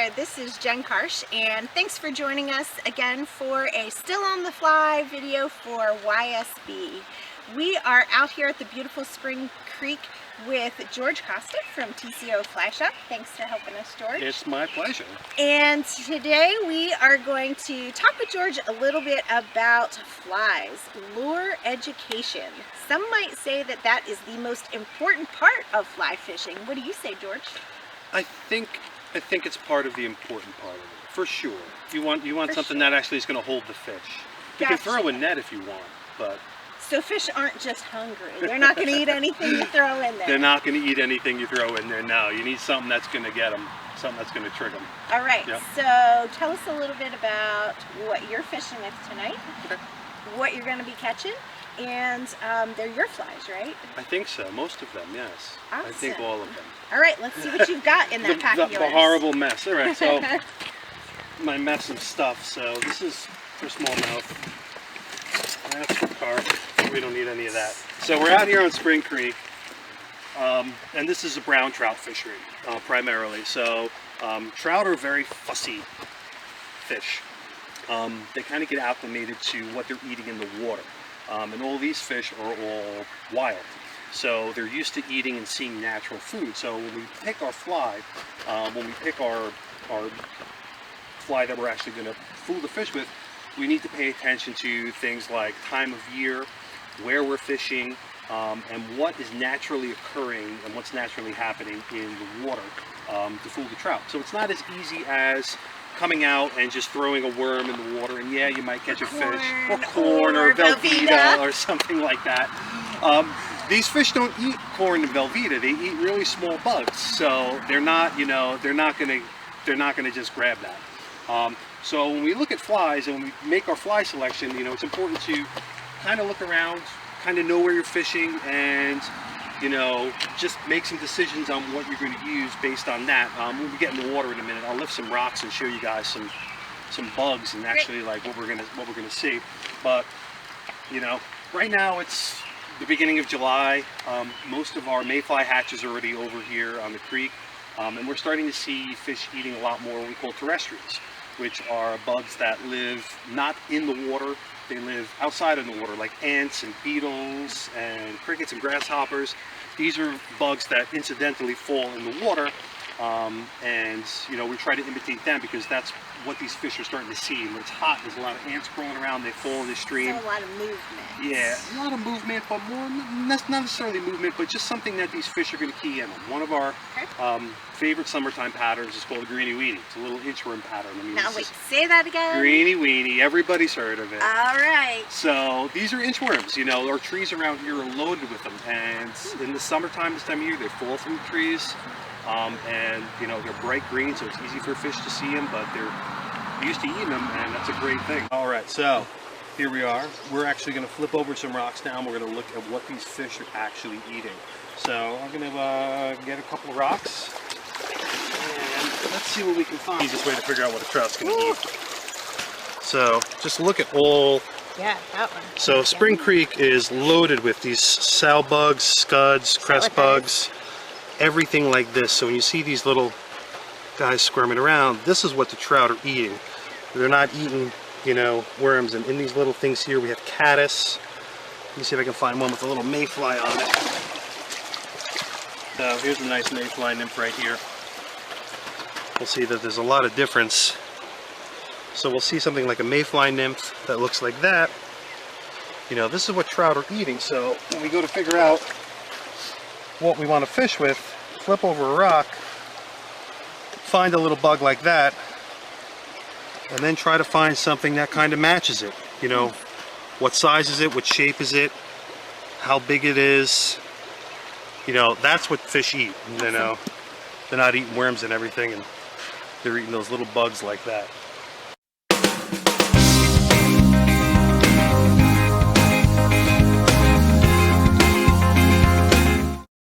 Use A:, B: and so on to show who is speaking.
A: there, this is Jen Karsh, and thanks for joining us again for a Still on the Fly video for YSB. We are out here at the beautiful Spring Creek with George Costa from TCO Fly Shop. Thanks for helping us, George.
B: It's my pleasure.
A: And today we are going to talk with George a little bit about flies, lure education. Some might say that that is the most important part of fly fishing. What do you say, George?
B: I think it's part of the important part of it, for sure. You want something that actually is going to hold the fish. You can throw a net if you want, but...
A: So fish aren't just hungry. They're not going to eat anything you throw in there.
B: They're not going to eat anything you throw in there, no. You need something that's going to get them, something that's going to trick them.
A: All right,
B: yep.
A: So tell us a little bit about what you're fishing with tonight,
B: okay.
A: What you're going to be catching, and they're your flies, right?
B: I think so, most of them, yes.
A: Awesome.
B: I think all of them.
A: All right, let's see what you've got in that pack of yours.
B: The horrible mess. All right, so my mess of stuff. So this is for smallmouth. That's for carp. We don't need any of that. So we're out here on Spring Creek, and this is a brown trout fishery primarily. So trout are very fussy fish. They kind of get acclimated to what they're eating in the water, and all these fish are all wild. So they're used to eating and seeing natural food. So when we pick our fly, when we pick our fly that we're actually going to fool the fish with, we need to pay attention to things like time of year, where we're fishing, and what is naturally occurring and what's naturally happening in the water to fool the trout. So it's not as easy as coming out and just throwing a worm in the water, and yeah, you might catch a fish, or corn, or Velveeta, or something like that. These fish don't eat corn and Velveeta. They eat really small bugs, so they're not, they're not gonna just grab that. So when we look at flies and we make our fly selection, it's important to kind of look around, kind of know where you're fishing, and just make some decisions on what you're going to use based on that. We'll be getting the water in a minute. I'll lift some rocks and show you guys some bugs and actually like what we're gonna see. But right now it's the beginning of July. Most of our mayfly hatches are already over here on the creek, and we're starting to see fish eating a lot more what we call terrestrials, which are bugs that live not in the water. They live outside of the water, like ants and beetles and crickets and grasshoppers. These are bugs that incidentally fall in the water, and we try to imitate them because that's what these fish are starting to see. When it's hot, there's a lot of ants crawling around, they fall in the stream.
A: So a lot of movement.
B: Yeah, a lot of movement, but more, not necessarily movement, but just something that these fish are going to key in on. One of our favorite summertime patterns is called a greeny weeny. It's a little inchworm pattern.
A: Now wait, say that again.
B: Greeny weeny, everybody's heard of it.
A: All right.
B: So these are inchworms. Our trees around here are loaded with them, and in the summertime, this time of year, they fall from the trees. And they're bright green, so it's easy for fish to see them, but they're used to eating them, and that's a great thing. All right, so here we are. We're actually going to flip over some rocks now, and we're going to look at what these fish are actually eating. So I'm going to get a couple of rocks, and let's see what we can find. Easiest way to figure out what a trout's going to eat. So just look at all.
A: Yeah, that one.
B: So Spring Creek is loaded with these sow bugs, scuds, crest bugs, everything like this. So when you see these little guys squirming around, this is what the trout are eating. They're not eating, worms. And in these little things here, we have caddis. Let me see if I can find one with a little mayfly on it. So here's a nice mayfly nymph right here. We'll see that there's a lot of difference. So we'll see something like a mayfly nymph that looks like that. This is what trout are eating. So when we go to figure out what we want to fish with, flip over a rock, find a little bug like that, and then try to find something that kind of matches it. What size is it, what shape is it, how big it is. That's what fish eat. They're not eating worms and everything, and they're eating those little bugs like that.